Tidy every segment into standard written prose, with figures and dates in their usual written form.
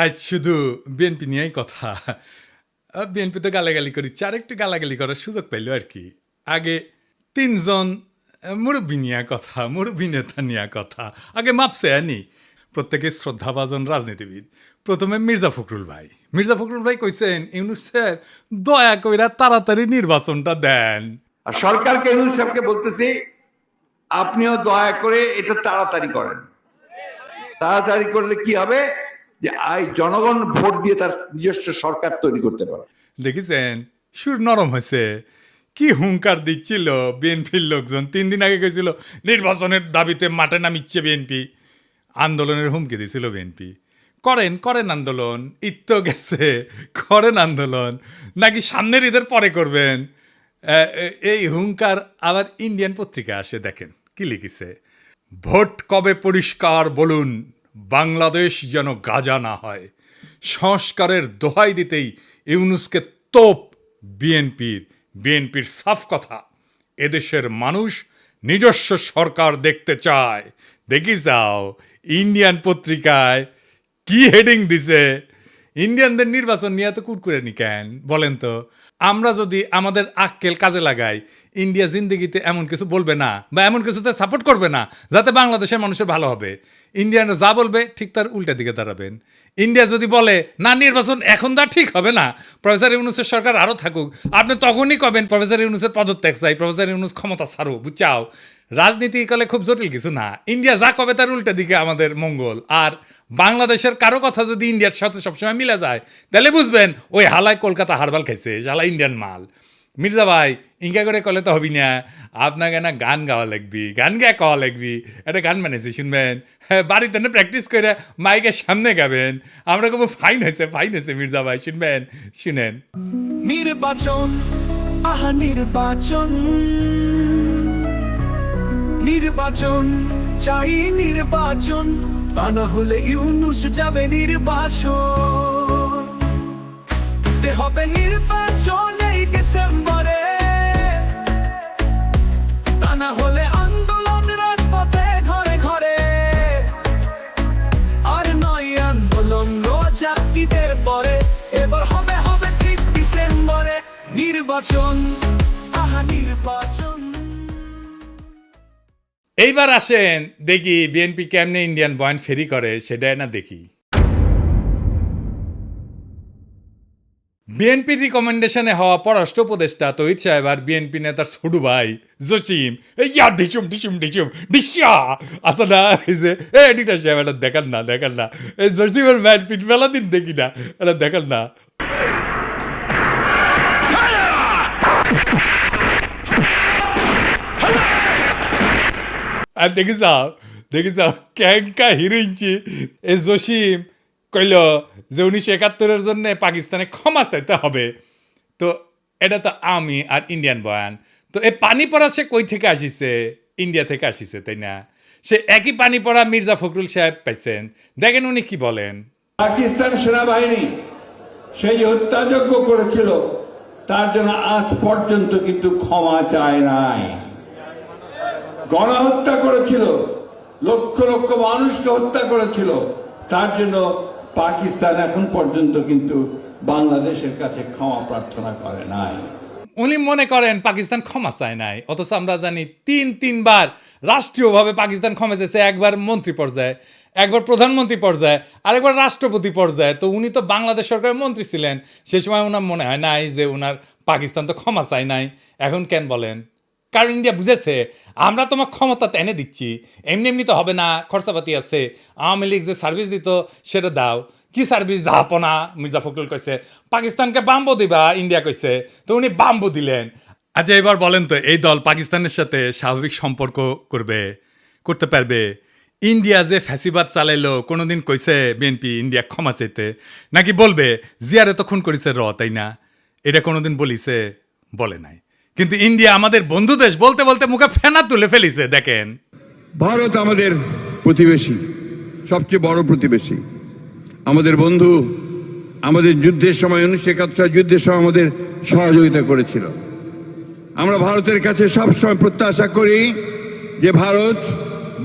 আজ শুধু বিএনপি নিয়েই কথা। বিএনপি তো গালাগালি করিচ্ছে, আরেকটু গালাগালি করার সুযোগ পাইল আর কি। আগে তিনজন মুরব্বী নিয়ে কথা, মুরব্বী নেতা নিয়ে কথা। আগে মাপছে আনি প্রত্যেকে শ্রদ্ধাভাজন রাজনীতিবিদ। প্রথমে মির্জা ফখরুল ভাই। মির্জা ফখরুল ভাই কইছেন ইউনূস সাহেব দয়া কইরা তাড়াতাড়ি নির্বাচনটা দেন। আর সরকারকে ইউনূস সাহেবকে বলতেছি, আপনিও দয়া করে এটা তাড়াতাড়ি করেন। তাড়াতাড়ি করলে কি হবে যে জনগণ ভোট দিয়ে তার নিজস্ব সরকার তৈরি করতে পারে। দেখেছেন সুর নরম হয়েছে। কি হুঙ্কার দিচ্ছিল বিএনপির লোকজন। 3 দিন আগে গেছিল নির্বাচনের দাবিতে মাঠে নামিচ্ছে বিএনপি। আন্দোলনের হুমকি দিয়েছিল বিএনপি। করেন করেন আন্দোলন, ঈদ তো গেছে, করেন আন্দোলন, নাকি সামনের ঈদের পরে করবেন। এই হুঙ্কার আবার ইন্ডিয়ান পত্রিকা আসে, দেখেন কি লিখেছে। ভোট কবে পরিষ্কার বলুন, বাংলাদেশ যেন গাজা না হয়। সংস্কারের দোহাই দিতেই ইউনূসকে তোপ বিএনপির সাফ কথা। এদেশের মানুষ নিজস্ব সরকার দেখতে চায়। দেখি যাও ইন্ডিয়ান পত্রিকায় কি হেডিং দিছে। ইন্ডিয়ানদের নির্বাচন নিয়ে তো কুরকুরে নি কেন বলেন তো। আমরা যদি আমাদের আক্কেল কাজে লাগাই, ইন্ডিয়া জিন্দিগিতে এমন কিছু বলবে না বা এমন কিছুতে সাপোর্ট করবে না যাতে বাংলাদেশের মানুষের ভালো হবে। ইন্ডিয়ানরা যা বলবে ঠিক তার উল্টা দিকে দাঁড়াবেন। ইন্ডিয়া যদি বলে না নির্বাচন এখন তা ঠিক হবে না, প্রফেসর ইউনূসের সরকার আরও থাকুক, আপনি তখনই কবেন প্রফেসর ইউনূসের পদত্যাগ চাই, প্রফেসর ইউনূস ক্ষমতা ছাড়ো, বুঝাও। রাজনীতি কালে খুব জটিল কিছু না। ইন্ডিয়া যা কবে তার উল্টা দিকে আমাদের মঙ্গল। আর বাংলাদেশের কারো কথা যদি ইন্ডিয়ার সাথে সবসময় মিলে যায় তাহলে বুঝবেন ওই হালায় কলকাতা হারবাল খাইছে, হালা ইন্ডিয়ান মাল। মির্জা ভাই ইঙ্কা করে কলে তো হবি না, আপনাকে না গান গাওয়া লাগবি, গান গেয়ে কওয়া লাগবি। একটা গান বানিয়েছি শুনবেন, হ্যাঁ বাড়িতে না প্র্যাকটিস করে মাইকের সামনে গাবেন। আমরা খুব ফাইন হয়েছে মির্জা ভাই, শুনবেন, শুনেন। নির্বাচন, আহা নির্বাচন, নির্বাচন চাই নির্বাচন, তা না হলে ইউনূস যাবে নির্বাসন। দিতে হবে নির্বাচন এই ডিসেম্বরে, তা না হলে আন্দোলন রাজপথে ঘরে ঘরে। আর নয় আন্দোলন রোজা ঈদের পরে, এবার হবে হবে ঠিক ডিসেম্বরে নির্বাচন, আহা নির্বাচন। এইবার আসেন দেখি বিএনপি কেমনে ইন্ডিয়ান পয়েন্ট ফেরি করে সেটাই না দেখি। বিএনপির রিকমেন্ডেশনে হওয়া পররাষ্ট্র উপদেষ্টা তহিদ সাহেব আর বিএনপি নেতার ছোট ভাই জসিম ইয়া ঢিসুম ঢিসুম ঢিসুম ডিসা আসা না, এই যে এডিটার সাহেব এটা দেখান না এই জসিমের ম্যাচ পিট মেলা দিন দেখি না, এটা দেখান না। আর দেখি যাও ক্যাঙ্কা হিরোইনছি এ জসিম কইল যে 1971-এর জন্য পাকিস্তানে ক্ষমা চাইতে হবে। তো এটা তো আমি আর ইন্ডিয়ান বয়ান। তো এই পানি পড়া সে কই থেকে আসিছে? ইন্ডিয়া থেকে আসিছে, তাই না? সে একই পানি পড়া মির্জা ফখরুল সাহেব পাইছেন, দেখেন উনি কি বলেন। পাকিস্তান সেনাবাহিনী সেই হত্যাযজ্ঞ করেছিল, তার জন্য আজ পর্যন্ত কিন্তু ক্ষমা চায় নাই। গণহত্যা করেছিল, লক্ষ লক্ষ মানুষকে হত্যা করেছিল, তার জন্য পাকিস্তান এখন পর্যন্ত কিন্তু বাংলাদেশের কাছে ক্ষমা প্রার্থনা করে নাই। উনি মনে করেন পাকিস্তান ক্ষমা চায় নাই, অথচ আমরা জানি তিনবার রাষ্ট্রীয়ভাবে পাকিস্তান ক্ষমা চেয়েছে। একবার মন্ত্রী পর্যায়ে, একবার প্রধানমন্ত্রী পর্যায়ে, আরেকবার রাষ্ট্রপতি পর্যায়ে। তো উনি তো বাংলাদেশ সরকারের মন্ত্রী ছিলেন, সে সময় ওনার মনে হয় নাই যে ওনার পাকিস্তান তো ক্ষমা চায় নাই। এখন কেন বলেন? কারণ ইন্ডিয়া বুঝেছে আমরা তোমার ক্ষমতা এনে দিচ্ছি, এমনি তো হবে না, খরচাপাতি আছে। আওয়ামী লীগ যে সার্ভিস দিত সেটা দাও। কি সার্ভিস? জাহাপনা। মির্জা ফখরুল কইছে পাকিস্তানকে বাম্বু দিবা, ইন্ডিয়া কইছে, তো উনি বাম্বু দিলেন। আচ্ছা এবার বলেন তো এই দল পাকিস্তানের সাথে স্বাভাবিক সম্পর্ক করতে পারবে? ইন্ডিয়া যে ফ্যাসিবাদ চালাইলো কোনোদিন কইছে বিএনপি ইন্ডিয়া ক্ষমা চাইতে? নাকি বলবে জিয়ারে তো খুন করেছে তাই না? এটা কোনোদিন বলিছে? বলে নাই। কিন্তু ইন্ডিয়া আমাদের বন্ধু দেশ বলতে বলতে মুখে ফেনা তুলে ফেলিছে। দেখেন, ভারত আমাদের প্রতিবেশী, সবচেয়ে বড় প্রতিবেশী, আমাদের বন্ধু। আমাদের যুদ্ধের সময় 1971 যুদ্ধের সময় আমাদের সহযোগিতা করেছিল। আমরা ভারতের কাছে সবসময় প্রত্যাশা করি যে ভারত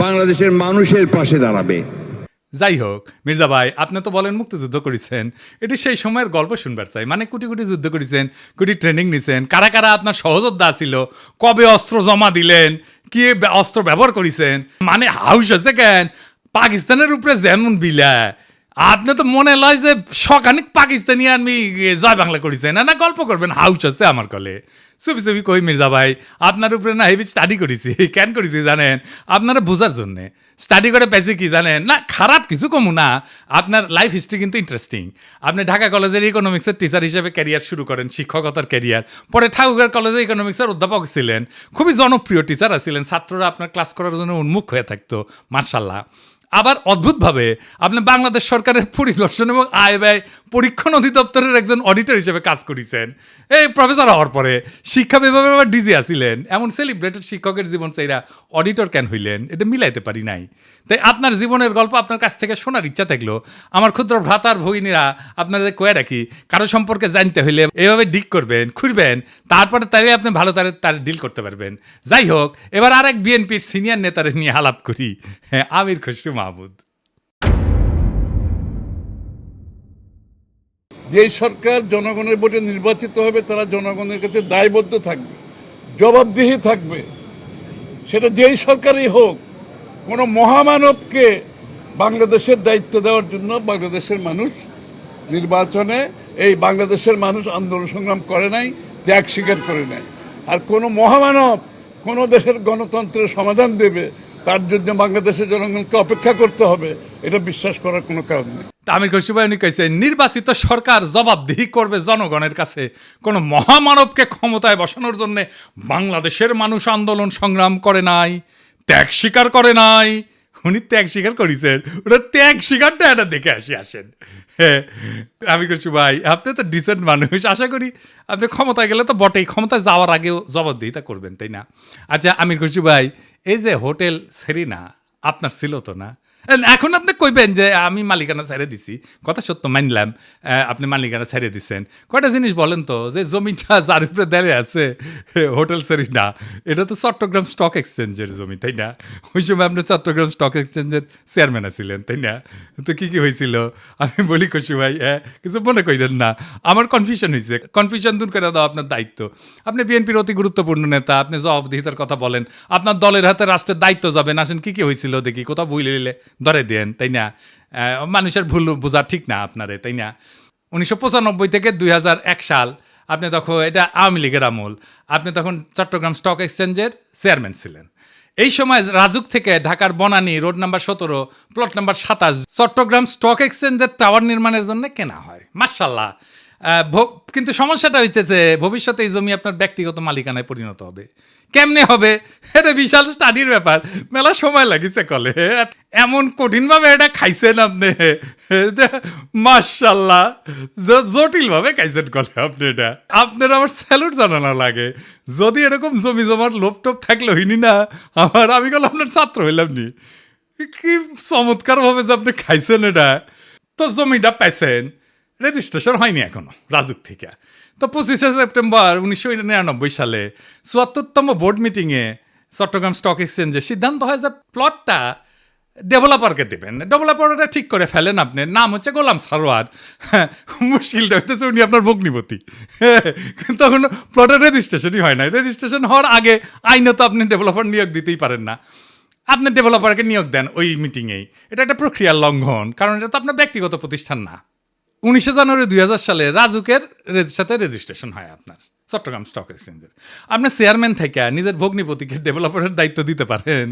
বাংলাদেশের মানুষের পাশে দাঁড়াবে। যাই হোক মির্জা ভাই, আপনি তো বলেন মুক্তিযুদ্ধ করেছেন, এটি সেই সময়ের গল্প শুনবার চাই। মানে কোটি কোটি যুদ্ধ করেছেন, কোটি ট্রেনিং নিছেন, কারা কারা আপনার সহযোদ্ধা ছিল, কবে অস্ত্র জমা দিলেন, কি অস্ত্র ব্যবহার করেছেন, মানে হাউস আছে কেন পাকিস্তানের উপরে যেমন বিলা, আপনি তো মনে লয় যে সখানিক পাকিস্তানি আমি জয় বাংলা করেছেন, না গল্প করবেন হাউস আছে আমার কলে। চুপি চুপি কই মির্জা ভাই, আপনার উপরে না হেভি স্টাডি করেছি। কেন করেছি জানেন? আপনারা বোঝার জন্যে স্টাডি করে পেয়েছি কি জানেন, না খারাপ কিছু কমু না, আপনার লাইফ হিস্ট্রি কিন্তু ইন্টারেস্টিং। আপনি ঢাকা কলেজের ইকোনমিক্সের টিচার হিসেবে ক্যারিয়ার শুরু করেন, শিক্ষকতার ক্যারিয়ার, পরে ঠাকুরগাঁও কলেজে ইকোনমিক্সের অধ্যাপক ছিলেন, খুবই জনপ্রিয় টিচার ছিলেন, ছাত্ররা আপনার ক্লাস করার জন্য উন্মুখ হয়ে থাকতো, মার্শাল্লাহ। আবার অদ্ভুতভাবে আপনি বাংলাদেশ সরকারের পরিদর্শন এবং আয় ব্যয় পরীক্ষণ অধিদপ্তরের একজন অডিটর হিসেবে কাজ করেছেন এই প্রফেসর হওয়ার পরে। শিক্ষা বিভাগে আবার ডিজি আসিলেন। এমন সেলিব্রেটেড শিক্ষকের জীবন চাইরা অডিটর কেন হইলেন, এটা মিলাইতে পারি নাই। তাই আপনার জীবনের গল্প আপনার কাছ থেকে শোনার ইচ্ছা থাকলো, আমার ক্ষুদ্র ভ্রাতার ভগিনীরা আপনাদের কয়ে রাখি, কারো সম্পর্কে জানতে হইলে এভাবে ডিক করবেন, খুঁড়বেন, তারপরে তাই আপনি ভালো তার ডিল করতে পারবেন। যাই হোক, এবার আরেক বিএনপির সিনিয়র নেতারে নিয়ে আলাপ করি, হ্যাঁ, আমির খসরু মাহমুদ। যেই সরকার জনগণের ভোটে নির্বাচিত হবে তারা জনগণের কাছে দায়বদ্ধ থাকবে, জবাবদিহি থাকবে, সেটা যেই সরকারই হোক। কোনো মহামানবকে বাংলাদেশের দায়িত্ব দেওয়ার জন্য বাংলাদেশের মানুষ নির্বাচনে, এই বাংলাদেশের মানুষ আন্দোলন সংগ্রাম করে নাই, ত্যাগ স্বীকার করে নাই। আর কোনো মহামানব কোনো দেশের গণতন্ত্রের সমাধান দেবে, তার জন্য বাংলাদেশের জনগণকে অপেক্ষা করতে হবে, এটা বিশ্বাস করার কোনো কারণ নেই। আমির খসরু ভাই উনি কইছেন, নির্বাচিত সরকার জবাবদিহি করবে জনগণের কাছে, কোনো মহামানবকে ক্ষমতায় বসানোর জন্য বাংলাদেশের মানুষ আন্দোলন সংগ্রাম করে নাই, ত্যাগ স্বীকার করে নাই। উনি ত্যাগ স্বীকার করেছেন, ওটা ত্যাগ স্বীকারটা এটা দেখে আসেন। হ্যাঁ, আমির খসরু ভাই, আপনি তো ডিসেন্ট মানুষ, আশা করি আপনি ক্ষমতায় গেলে তো বটেই, ক্ষমতায় যাওয়ার আগেও জবাবদিহিতা করবেন, তাই না? আচ্ছা আমির খসরু ভাই, এই যে হোটেল সেরিনা আপনার ছিল তো না? এখন আপনি কইবেন যে আমি মালিকানা ছেড়ে দিছি, কথা সত্য মানলাম, আপনি মালিকানা ছেড়ে দিচ্ছেন। কয়টা জিনিস বলেন তো, যে জমিটা যার উপরে দাঁড়িয়ে আছে হোটেল সেরিনা, এটা তো চট্টগ্রাম স্টক এক্সচেঞ্জের জমি, তাই না? ওই সময় আপনি চট্টগ্রাম স্টক এক্সচেঞ্জের চেয়ারম্যান ছিলেন, তাই না? তো কি কি হয়েছিল আমি বলি খুশি ভাই, কিছু মনে করেন না, আমার কনফিউশন হয়েছে, কনফিউশন দূর করে দাও আপনার দায়িত্ব। আপনি বিএনপির অতি গুরুত্বপূর্ণ নেতা, আপনি জবাবদিহিতার কথা বলেন, আপনার দলের হাতে রাষ্ট্রের দায়িত্ব যাবেন, আসেন কি কি হয়েছিল দেখি, কোথাও ভুল হইলে ধরে দেন, তাই না? মানুষের ভুল বোঝা ঠিক না আপনারে, তাই না? 1995 থেকে 2001 সাল আপনি তখন, এটা আওয়ামী লীগের আমল, আপনি তখন চট্টগ্রাম স্টক এক্সচেঞ্জের চেয়ারম্যান ছিলেন। এই সময় রাজুক থেকে ঢাকার Banani road number 17 plot number 27 Chittagong stock এক্সচেঞ্জের টাওয়ার নির্মাণের জন্য কেনা হয়, মাশাআল্লাহ। কিন্তু সমস্যাটা হইতেছে, ভবিষ্যতে এই জমি আপনার ব্যক্তিগত মালিকানায় পরিণত হবে। কেমনে হবে, এটা বিশাল স্টাডির ব্যাপার, মেলা সময় লাগিছে কলে, এমন কঠিনভাবে এটা খাইছেন আপনি, মাশাআল্লাহ, জটিলভাবে খাইছেন কলে আপনি। এটা আপনার আমার স্যালুট জানানো লাগে। যদি এরকম জমি জমার লোভ টোপ থাকলে হইনি না আমি গেল আপনার ছাত্র হইলাম নি। কি চমৎকারভাবে যে আপনি খাইছেন এটা। তো জমিটা পাইছেন, রেজিস্ট্রেশন হয়নি এখনো রাজুক থেকে। তো 25শে সেপ্টেম্বর 1999 সালে 74তম বোর্ড মিটিংয়ে চট্টগ্রাম স্টক এক্সচেঞ্জে সিদ্ধান্ত হয় যে প্লটটা ডেভেলপারকে দেবেন। ডেভেলপারটা ঠিক করে ফেলেন, আপনার নাম হচ্ছে গোলাম সারোয়ার। মুশকিলটা হইতেছে উনি আপনার ভগ্নিপতি। তখন প্লটের রেজিস্ট্রেশনই হয় না। রেজিস্ট্রেশন হওয়ার আগে আইনত আপনি ডেভেলপার নিয়োগ দিতেই পারেন না। আপনি ডেভেলপারকে নিয়োগ দেন ওই মিটিংয়েই, এটা একটা প্রক্রিয়ার লঙ্ঘন, কারণ এটা তো আপনার ব্যক্তিগত প্রতিষ্ঠান না। 19 জানুয়ারি 2000 সালে রাজুকের সাথে রেজিস্ট্রেশন হয় আপনার চট্টগ্রাম স্টক এক্সচেঞ্জের। আপনি চেয়ারম্যান থেকে নিজের ভগ্নিপতিকে ডেভেলপারের দায়িত্ব দিতে পারেন?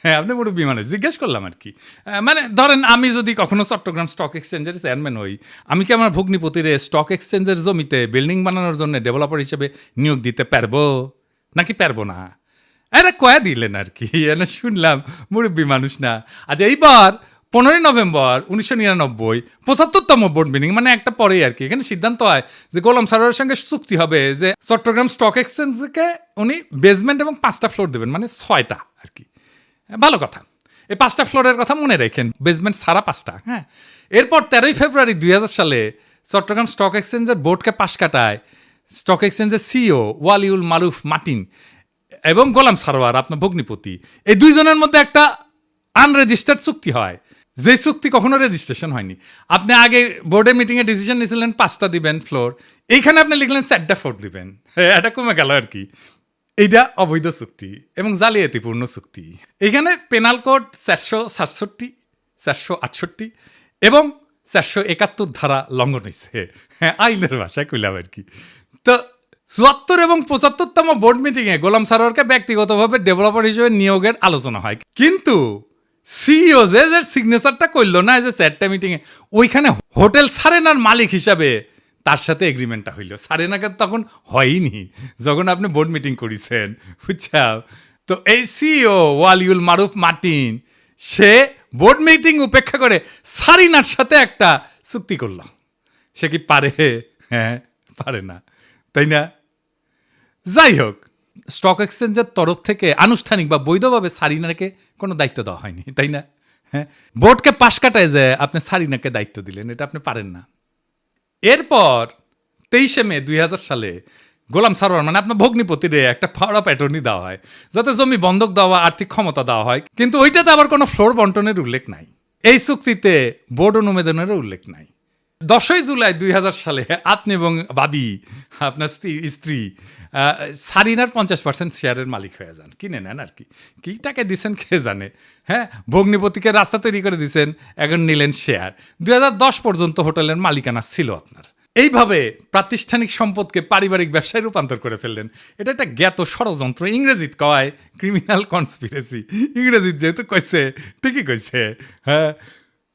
হ্যাঁ, আপনি মুরব্বী মানুষ, জিজ্ঞেস করলাম আর কি। মানে ধরেন আমি যদি কখনো চট্টগ্রাম স্টক এক্সচেঞ্জের চেয়ারম্যান হই, আমি কি আমার ভগ্নিপতিরে স্টক এক্সচেঞ্জের জমিতে বিল্ডিং বানানোর জন্য ডেভেলপার হিসেবে নিয়োগ দিতে পারবো নাকি পারবো না? এটা কয়া দিলেন আর কি, এনে শুনলাম মুরব্বী মানুষ না। আচ্ছা, এইবার 15 নভেম্বর 1999 75তম বোর্ড মিটিং, মানে একটা পরেই আর কি, এখানে সিদ্ধান্ত হয় যে গোলাম সারোয়ারের সঙ্গে চুক্তি হবে যে চট্টগ্রাম স্টক এক্সচেঞ্জকে উনি বেসমেন্ট এবং 5টা ফ্লোর দেবেন, মানে 6টা আর কি। ভালো কথা, এই 5টা ফ্লোরের কথা মনে রাখেন, বেসমেন্ট সারা 5টা। হ্যাঁ, এরপর 13 ফেব্রুয়ারি 2000 সালে চট্টগ্রাম স্টক এক্সচেঞ্জের বোর্ডকে পাশ কাটায় স্টক এক্সচেঞ্জের সিইও ওয়ালিউল মারুফ মার্টিন এবং গোলাম সারোয়ার আপনার ভগ্নিপতি, এই দুইজনের মধ্যে একটা আনরেজিস্টার্ড চুক্তি হয় যে চুক্তি কখনো রেজিস্ট্রেশন হয়নি। আপনি আগে বোর্ডের মিটিংয়ে ডিসিশন নিয়েছিলেন 5টা দিবেন ফ্লোর, এইখানে আপনি লিখলেন 4টা ফ্লোর দিবেন, এটা কমে গেল আর কি। এইটা অবৈধ চুক্তি এবং জালিয়াতিপূর্ণ চুক্তি। এইখানে পেনাল কোড 467, 468 এবং 471 ধারা লঙ্ঘন হয়েছে, হ্যাঁ আইনের ভাষায় কইলাম আর কি। তো 74 এবং 75তম বোর্ড মিটিংয়ে গোলাম সারোয়ারকে ব্যক্তিগতভাবে ডেভেলপার হিসেবে নিয়োগের আলোচনা হয়, কিন্তু সিইও যে সিগনেচারটা করলো না যে 4টা মিটিংয়ে, ওইখানে হোটেল সারেনার মালিক হিসাবে তার সাথে এগ্রিমেন্টটা হইল। সারেনাকে তখন হয়নি যখন আপনি বোর্ড মিটিং করেছেন, বুঝছা? তো এই সিইও ওয়ালিউল মারুফ মার্টিন সে বোর্ড মিটিং উপেক্ষা করে সারিনার সাথে একটা চুক্তি করলো। সে কি পারে? হ্যাঁ পারে না, তাই না? যাই হোক, স্টক এক্সচেঞ্জের তরফ থেকে আনুষ্ঠানিক বা বৈধভাবে সারিনাকে কোনো দায়িত্ব দেওয়া হয়নি, তাই না? হ্যাঁ, বোর্ডকে পাশ কাটায় যে আপনি সারিনাকে দায়িত্ব দিলেন, এটা আপনি পারেন না। এরপর 23শে মে 2000 সালে গোলাম সারোয়ার মানে আপনার ভগ্নিপতিরে একটা পাওয়ার অফ অ্যাটর্নি দেওয়া হয় যাতে জমি বন্ধক দেওয়া, আর্থিক ক্ষমতা দেওয়া হয়, কিন্তু ওইটাতে আবার কোনো ফ্লোর বন্টনের উল্লেখ নাই। এই চুক্তিতে বোর্ড অনুমোদনেরও উল্লেখ নাই। 10ই জুলাই 2000 সালে আপনি এবং বাবি আপনার স্ত্রী সারিনার 50% শেয়ারের মালিক হয়ে যান, কিনে নেন আর কি। কি টাকা দিচ্ছেন কে জানে। হ্যাঁ, ভগ্নিপতিকে রাস্তা তৈরি করে দিচ্ছেন, এখন নিলেন শেয়ার। 2010 পর্যন্ত হোটেলের মালিকানা ছিল আপনার। এইভাবে প্রাতিষ্ঠানিক সম্পদকে পারিবারিক ব্যবসায় রূপান্তর করে ফেললেন। এটা একটা জ্ঞাত ষড়যন্ত্র, ইংরেজিত কয় ক্রিমিনাল কনস্পিরেসি। ইংরেজিত যেহেতু কইছে ঠিকই কইছে। হ্যাঁ,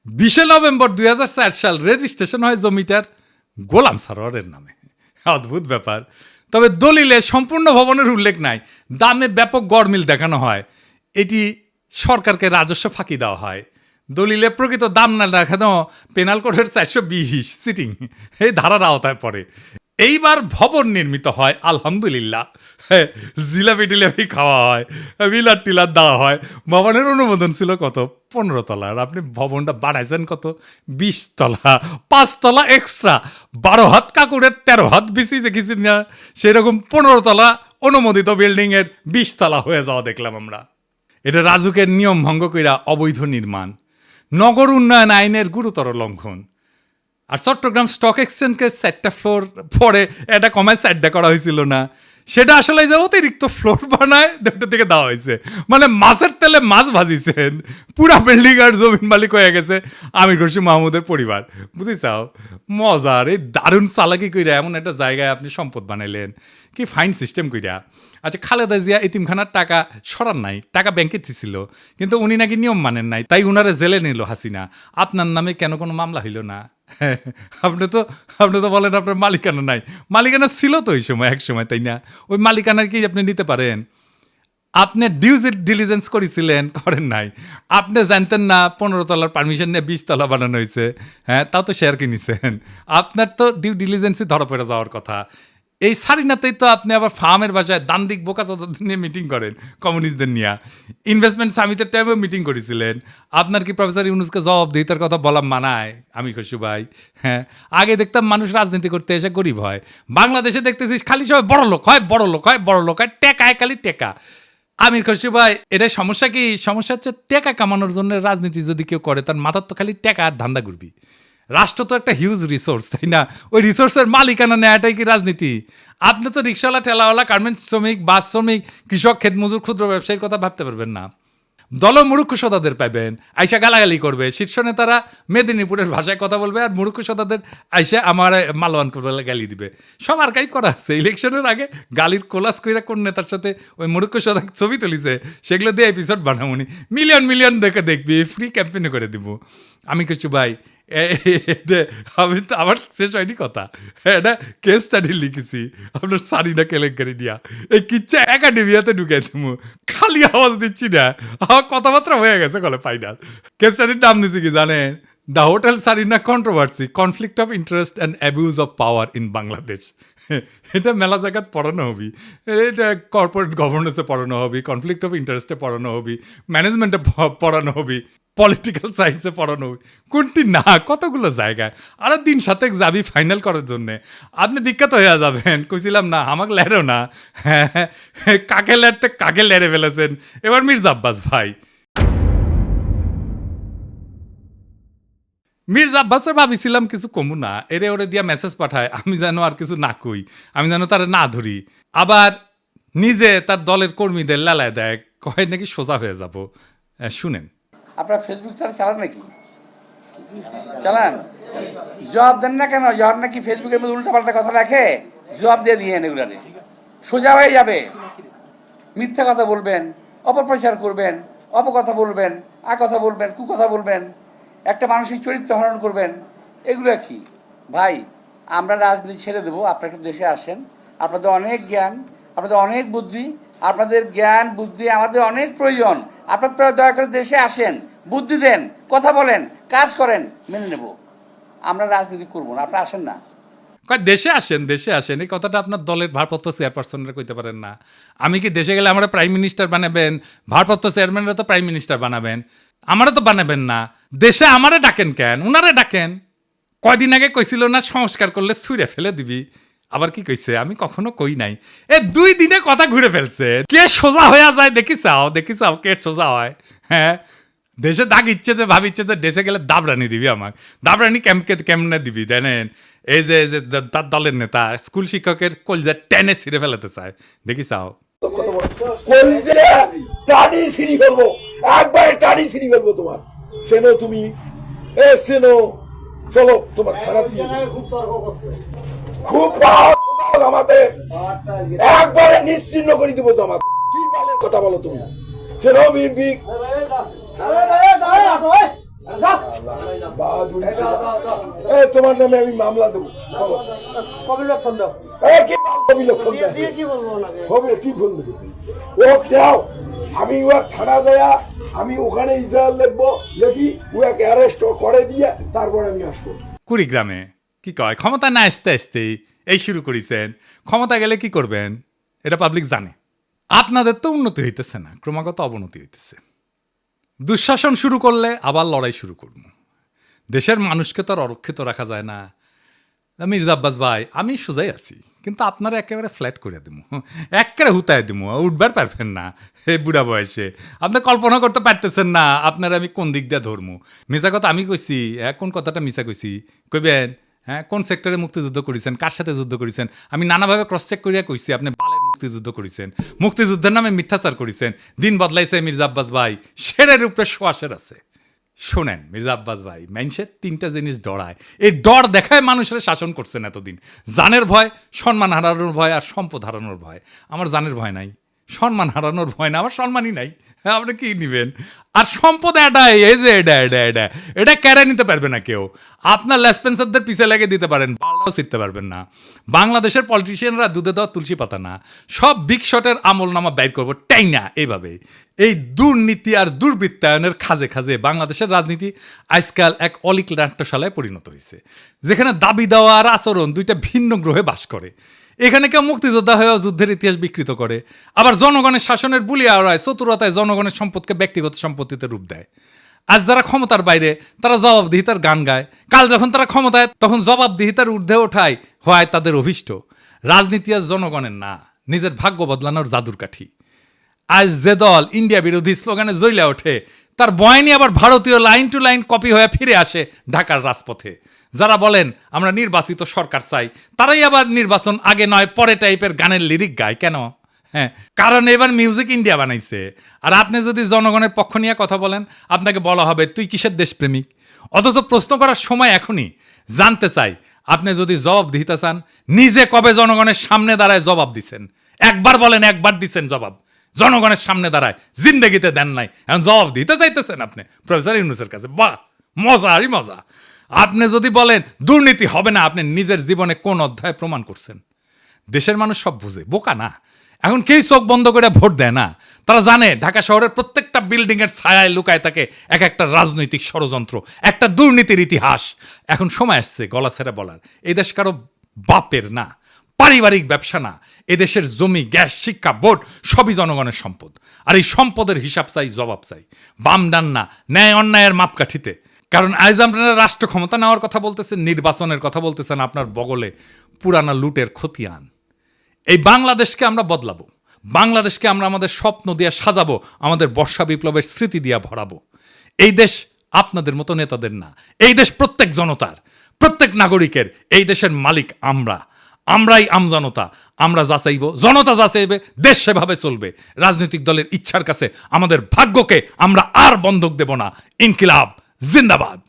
20শে নভেম্বর 2004 সাল রেজিস্ট্রেশন হয় জমিটার গোলাম সারোয়ারের নামে। অদ্ভুত ব্যাপার। তবে দলিলে সম্পূর্ণ ভবনের উল্লেখ নাই, দামে ব্যাপক গড়মিল দেখানো হয়, এটি সরকারকে রাজস্ব ফাঁকি দেওয়া হয়। দলিলে প্রকৃত দাম না দেখানো পেনাল কোডের 420 সিটিং এই ধারার আওতায় পড়ে। এইবার ভবন নির্মিত হয় আলহামদুলিল্লাহ। জিলাপি টিলাপি খাওয়া হয়, বিলার টিলার দেওয়া হয়। ভবনের অনুমোদন ছিল কত? 15 তলার। আপনি ভবনটা বাড়াইছেন কত? 20 তলা, 5 তলা এক্সট্রা। 12 হাত কাকুরের 13 হাত বেশি দেখেছি না, সেরকম 15 তলা অনুমোদিত বিল্ডিংয়ের 20 তলা হয়ে যাওয়া দেখলাম আমরা। এটা রাজুকের নিয়ম ভঙ্গ কইরা অবৈধ নির্মাণ, নগর উন্নয়ন আইনের গুরুতর লঙ্ঘন। আর চট্টগ্রাম স্টক এক্সচেঞ্জের 4টা ফ্লোর পরে এটা কমায় 4টা করা হয়েছিল না, সেটা আসলে যে অতিরিক্ত ফ্লোর বানায় দুটো থেকে দেওয়া হয়েছে। মানে মাছের তেলে মাছ ভাজিছেন, পুরা বিল্ডিং আর জমিন মালিক হয়ে গেছে আমির খুরশি মাহমুদের পরিবার। বুঝেছাও? মজার এই দারুণ চালাকি কইরা এমন একটা জায়গায় আপনি সম্পদ বানাইলেন, কি ফাইন সিস্টেম কইরা। আচ্ছা, খালেদা জিয়া এতিমখানার টাকা সরান নাই, টাকা ব্যাংকে ছিল, কিন্তু উনি নাকি নিয়ম মানেন নাই, তাই উনারে জেলে নিল হাসিনা। আপনার নামে কেন কোনো মামলা হইল না? আপনি তো বলেন আপনার মালিকানা নাই। মালিকানা ছিল তো ওই সময়, এক সময়, তাই না? ওই মালিকানার কি আপনি নিতে পারেন? আপনি ডিউ ডিলিজেন্স করেছিলেন? করেন নাই। আপনি জানতেন না 15 তলার পারমিশন নিয়ে 20 তলা বানানো হয়েছে? হ্যাঁ, তাও তো শেয়ার কিনেছেন। আপনার তো ডিউ ডিলিজেন্সই ধরা পড়ে যাওয়ার কথা। এই সারিনাতেই তো আপনি আবার ফার্মের বাসায় দান্দিক বোকা চোদাদের নিয়ে মিটিং করেন, কমিউনিস্টদের নিয়ে। ইনভেস্টমেন্ট সামিটের টাইমেও মিটিং করেছিলেন। আপনার কি প্রফেসর ইউনুসকে জবাবদিহিতার কথা বলা মানায়? আমি খুশি ভাই। হ্যাঁ, আগে দেখতাম মানুষ রাজনীতি করতে এসে গরিব হয়, বাংলাদেশে দেখতেছিস খালি সবাই বড় লোক হয়, বড় লোক হয়, বড় লোক হয়, টেকায় খালি টেকা। আমির খুশি ভাই, এটাই সমস্যা কি? সমস্যা হচ্ছে টেকা কামানোর জন্য রাজনীতি যদি কেউ করে, তার মাথার তো খালি টেকা আর ধান্দা ঘুরবি। রাষ্ট্র তো একটা হিউজ রিসোর্স, তাই না? ওই রিসোর্সের মালিকানা নেওয়াটাই কি রাজনীতি? আপনি তো রিক্সাওয়ালা, ঠেলাওয়ালা, গার্মেন্টস শ্রমিক, বাস শ্রমিক, কৃষক, ক্ষেতমজুর, ক্ষুদ্র ব্যবসায়ীর কথা ভাবতে পারবেন না। দল মুরুক্ষ সদাদের পাবেন, আইসা গালাগালি করবে। শীর্ষ নেতারা মেদিনীপুরের ভাষায় কথা বলবে, আর মুরুক্ষ সদাদের আইসা আমার মালওয়ান করবে, গালি দিবে। সব আর্কাইভ করা আছে। ইলেকশনের আগে গালির কোলাস কইরা কোন নেতার সাথে ওই মুরুক্ষ সদা ছবি তুলিছে, সেগুলো দিয়ে এপিসোড বানাবনি। মিলিয়ন মিলিয়ন দেখে দেখবি, ফ্রি ক্যাম্পেইনে করে দিব। আমি কিছু ভাই, আমি তো আমার শেষ হয়নি কথা। এটা কেস স্টাডি লিখেছি আপনার সারিনা কেলেঙ্কারি নিয়া। এই কিচ্ছা একাডেমিয়াতে ঢুকাই দেবো, খালি আওয়াজ দিচ্ছি না, আমার কথাবার্তা হয়ে গেছে কলে ফাইনাল। কেস স্টাডির নাম দিচ্ছি কি জানেন? The hotel Sarina controversy, conflict of interest and abuse of power in Bangladesh. এটা মেলা জায়গাত পড়ানো হবি, এটা কর্পোরেট গভর্নেন্সে পড়ানো হবি, কনফ্লিক্ট অফ ইন্টারেস্টে পড়ানো হবি, ম্যানেজমেন্টে পড়ানো হবি, পলিটিক্যাল সায়েন্সে পড়ানো হবি। কোনটি না, কতগুলো জায়গায়। আর দিন সাথে যাবি ফাইনাল করার জন্যে, আপনি বিখ্যাত হয়ে যাবেন। কইছিলাম না আমাকে লেরো না। হ্যাঁ, কাকে লেরতে কাকে লেরে ফেলেছেন এবার মির্জা আব্বাস ভাই। মির্জা আব্বাসের ভাবিছিলাম কিছু কমু না, এরে ওরে দিয়া মেসেজ পাঠায়, আমি যেন আর কিছু না কই, আমি যেন তারা না ধরি। আবার নিজে তার দলের কর্মীদের লালায় দেয়, কয় নাকি সোজা হয়ে যাব। শুনেন। আপনার ফেসবুক চালান নাকি? চালান? জবাব দেন না কেন? জবাব নাকি ফেসবুকের মধ্যে উল্টাপাল্টা কথা রাখে, জবাব দিয়ে দিয়ে এগুলা সোজা হয়ে যাবে। মিথ্যা কথা বলবেন, অপপ্রচার করবেন, অপকথা বলবেন, কথা বলবেন, কুকথা বলবেন, একটা মানসিক চরিত্র হরণ করবেন, এগুলো কি ভাই? আমরা রাজনীতি ছেড়ে দেবো, আপনারা একটু দেশে আসেন। আপনাদের অনেক জ্ঞান, আপনাদের অনেক বুদ্ধি, আপনাদের জ্ঞান বুদ্ধি আমাদের অনেক প্রয়োজন। আপনারা দয়া করে দেশে আসেন, বুদ্ধি দেন, কথা বলেন, কাজ করেন, মেনে নেব। আমরা রাজনীতি করবো না, আপনারা আসেন না। দেশে আসেন, দেশে আসেন, এই কথাটা আপনার দলের ভারপ্রাপ্ত চেয়ারপারসনরা কইতে পারেন না? আমি কি দেশে গেলে আমরা প্রাইম মিনিস্টার বানাবেন? ভারপ্রাপ্ত চেয়ারম্যানরা তো প্রাইম মিনিস্টার বানাবেন, আমারও তো বানাবেন না। দেশে আমারে ডাকেন কেন? উনারে ডাকেন। কয়দিন আগে কইছিল না সংস্কার করলে ছুঁড়ে ফেলে দিবি, আবার কি কইছে? আমি কখনো কই নাই। 2 দিনে কথা ঘুরে ফেলছে। কে সোজা হয়ে যায় দেখি চাও কে সোজা হয়? হ্যাঁ, দেশে দাগ ইচ্ছে যে ভাবিচ্ছে যে দেশে গেলে দাবরানি দিবি, আমার দাবরানি কেমনে দিবি জানেন? এই যে তার দলের নেতা স্কুল শিক্ষকের কলজা টেনে ছিঁড়ে ফেলাতে চায়, দেখি চাও। টানি ছিঁড়ি ফেলবো, একবারে টানি ছিঁড়ি ফেলবো তোমার। সেনো তুমি, সেনো চলো, তোমার খারাপ খুব আমাদের একবারে নিশ্চিন্ন করে দিব তোমার। কি কথা বলো তুমি? সেনো বিবি তোমার নামে আমি মামলা দেবো। কি বলবো? ও দাও, আমি ও থানা দেয়া, আমি ওখানে ইজাহার লিখবো, লিখি ওকে অ্যারেস্ট করে দিয়ে তারপরে আমি আসবো। কুড়িগ্রামে কি কয়, ক্ষমতা না আসতে আসতেই এই শুরু করেছেন। ক্ষমতা গেলে কি করবেন এটা পাবলিক জানে। আপনাদের তো উন্নতি হইতেছে না, ক্রমাগত অবনতি হইতেছে। দুঃশাসন শুরু করলে আবার লড়াই শুরু করব। দেশের মানুষকে তো আর অরক্ষিত রাখা যায় না। মির্জা আব্বাস ভাই, আমি সোজাই আছি, কিন্তু আপনারা একেবারে ফ্ল্যাট করে দিব, একেবারে হুতায় দিব, উঠবার পারবেন না। এই বুড়া বয়সে আপনি কল্পনা করতে পারতেছেন না আপনারা আমি কোন দিক দিয়ে ধরবো। মিশা কথা আমি কইছি, কোন কথাটা মিশা কইছি কইবেন? হ্যাঁ, কোন সেক্টরে মুক্তিযুদ্ধ করেছেন, কার সাথে যুদ্ধ করেছেন? আমি নানাভাবে ক্রস চেক করিয়া কইছি আপনি বালের মুক্তিযুদ্ধ করেছেন, মুক্তিযুদ্ধের নামে মিথ্যাচার করেছেন। দিন বদলাইছে মির্জা আব্বাস ভাই, শেরের উপরে শোয়াশের আছে। শোনেন মির্জা আব্বাস ভাই, মানুষের 3টা জিনিস ডরায়, এই ডর দেখায় মানুষের শাসন করছেন এতদিন। জানের ভয়, সম্মান হারানোর ভয়, আর সম্পদ হারানোর ভয়। আমার জানের ভয় নাই, সম্মান হারানোর ভয় না, আমার সম্মানই নাই। হ্যাঁ, আপনি কি নিবেন? আর সম্পদ এটাই, এই যে এটা কেড়ে নিতে পারবে না কেউ। আপনার লেসপেন্সারদের পিছে লেগে দিতে পারেন, বালটাও ছিটতে পারবেন না। বাংলাদেশের পলিটিশিয়ানরা দুধে দেওয়া তুলসী পাতা না, সব বিগ শটের আমল নামা বাইর করবো টাই না। এইভাবে এই দুর্নীতি আর দুর্বৃত্তায়নের খাজে খাজে বাংলাদেশের রাজনীতি আজকাল এক অলিক নাট্যশালায় পরিণত হয়েছে, যেখানে দাবি দেওয়া আর আচরণ 2টা ভিন্ন গ্রহে বাস করে। এখানে কেউ মুক্তিযোদ্ধা হয়েও যুদ্ধের ইতিহাস বিকৃত করে, আবার জনগণের শাসনের বুলি আওড়ায় চতুরতায় জনগণের সম্পদকে ব্যক্তিগত সম্পত্তিতে রূপ দেয়। আজ যারা ক্ষমতার বাইরে তারা জবাবদিহিতার গান গায়, কাল যখন তারা ক্ষমতায় তখন জবাবদিহিতার ঊর্ধ্বে ওঠায় হয় তাদের অভিষ্ট। রাজনীতি আজ জনগণের না, নিজের ভাগ্য বদলানোর জাদুর কাঠি। আজ যে দল ইন্ডিয়া বিরোধী স্লোগানে জ্বলে ওঠে, তার বয়ানি আবার ভারতীয় লাইন টু লাইন কপি হয়ে ফিরে আসে ঢাকার রাজপথে। যারা বলেন আমরা নির্বাচিত সরকার চাই, তারাই আবার নির্বাচন আগে নয় পরে টাইপের গানের লিরিক গায়। কেন? হ্যাঁ, কারণ এবার মিউজিক ইন্ডিয়া বানাইছে। আর আপনি যদি জনগণের পক্ষ নিয়ে কথা বলেন, আপনাকে বলা হবে তুই কিসের দেশপ্রেমিক। অথচ প্রশ্ন করার সময় এখনই। জানতে চাই, আপনি যদি জবাব দিতে চান, নিজে কবে জনগণের সামনে দাঁড়ায় জবাব দিছেন? একবার বলেন, একবার দিছেন জবাব? জনগণের সামনে দাঁড়ায় জিন্দেগিতে দেন নাই, এখন জবাব দিতে চাইতেছেন আপনি প্রফেসর ইউনূসের কাছে। বাহ, মজা আরই মজা। আপনি যদি বলেন দুর্নীতি হবে না, আপনি নিজের জীবনে কোন অধ্যায় প্রমাণ করছেন? দেশের মানুষ সব বুঝে, বোকা না। এখন কেউ চোখ বন্ধ করে ভোট দেয় না। তারা জানে ঢাকা শহরের প্রত্যেকটা বিল্ডিং এর ছায়ায় লুকায় থাকে এক একটা রাজনৈতিক ষড়যন্ত্র, একটা দুর্নীতির ইতিহাস। এখন সময় আসছে গলা ছেড়ে বলার, এই দেশ কারো বাপের না, পারিবারিক ব্যবসা না। এদেশের জমি, গ্যাস, শিক্ষা, ভোট সবই জনগণের সম্পদ। আর এই সম্পদের হিসাব চাই, জবাব চাই, বাম ডান না, ন্যায় অন্যায়ের মাপকাঠিতে। কারণ আজ আপনারা রাষ্ট্র ক্ষমতা নেওয়ার কথা বলতেছেন, নির্বাচনের কথা বলতেছেন, আপনার বগলে পুরানা লুটের খতিয়ান। এই বাংলাদেশকে আমরা বদলাবো, বাংলাদেশকে আমরা আমাদের স্বপ্ন দিয়ে সাজাবো, আমাদের বর্ষা বিপ্লবের স্মৃতি দিয়ে ভরাবো। এই দেশ আপনাদের মতো নেতাদের না। এই দেশ প্রত্যেক জনতার, প্রত্যেক নাগরিকের। এই দেশের মালিক আমরাই আমজনতা। আমরা যা চাইব, জনতা যা চাইবে, দেশ সেভাবে চলবে। রাজনৈতিক দলের ইচ্ছার কাছে আমাদের ভাগ্যকে আমরা আর বন্ধক দেব না। ইনকিলাব জিন্দাবাদ।